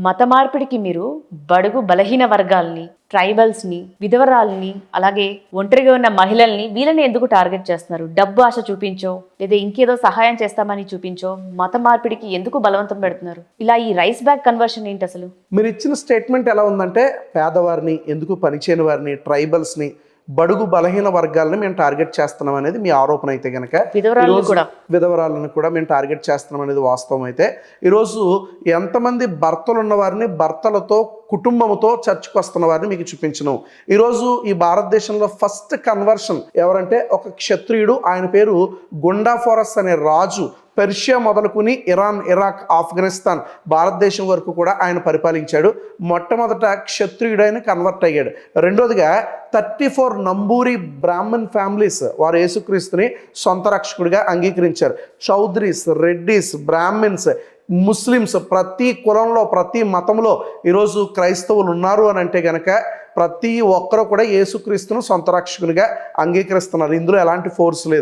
మత మార్పిడికి మీరు బడుగు బలహీన వర్గాల్ని, ట్రైబల్స్ని, విధవరాల్ని, అలాగే ఒంటరిగా ఉన్న మహిళల్ని వీళ్ళని ఎందుకు టార్గెట్ చేస్తున్నారు? డబ్బు ఆశ చూపించో లేదా ఇంకేదో సహాయం చేస్తామని చూపించో మత మార్పిడికి ఎందుకు బలవంతం పెడుతున్నారు? ఇలా ఈ రైస్ బ్యాక్ కన్వర్షన్ ఏంటి అసలు? మీరు ఇచ్చిన స్టేట్మెంట్ ఎలా ఉందంటే, పేదవారిని, ఎందుకు పనిచేయని వారిని, ట్రైబల్స్ని, బడుగు బలహీన వర్గాలను మేము టార్గెట్ చేస్తున్నాం అనేది మీ ఆరోపణ అయితే కనుక, విధవరాలను కూడా మేము టార్గెట్ చేస్తున్నాం అనేది వాస్తవం అయితే, ఈరోజు ఎంతమంది భర్తలు ఉన్న వారిని భర్తలతో కుటుంబంతో చర్చకు వస్తున్న వారిని మీకు చూపించను. ఈరోజు ఈ భారతదేశంలో ఫస్ట్ కన్వర్షన్ ఎవరంటే ఒక క్షత్రియుడు, ఆయన పేరు గుండాఫోరస్ అనే రాజు. పెర్షియా మొదలుకుని ఇరాన్, ఇరాక్, ఆఫ్ఘనిస్తాన్, భారతదేశం వరకు కూడా ఆయన పరిపాలించాడు. మొట్టమొదట క్షత్రియుడైన కన్వర్ట్ అయ్యాడు. రెండోదిగా 34 నంబూరి బ్రాహ్మణ్ ఫ్యామిలీస్ వారు యేసుక్రీస్తుని సొంత రక్షకుడిగా అంగీకరించారు. చౌదరీస్, రెడ్డిస్, బ్రాహ్మిన్స్, ముస్లిమ్స్, ప్రతి కులంలో ప్రతి మతంలో ఈరోజు క్రైస్తవులు ఉన్నారు అని అంటే కనుక ప్రతి ఒక్కరు కూడా యేసుక్రీస్తును సొంత రక్షకునిగా అంగీకరిస్తున్నారు. ఇందులో ఎలాంటి ఫోర్స్ లేదు.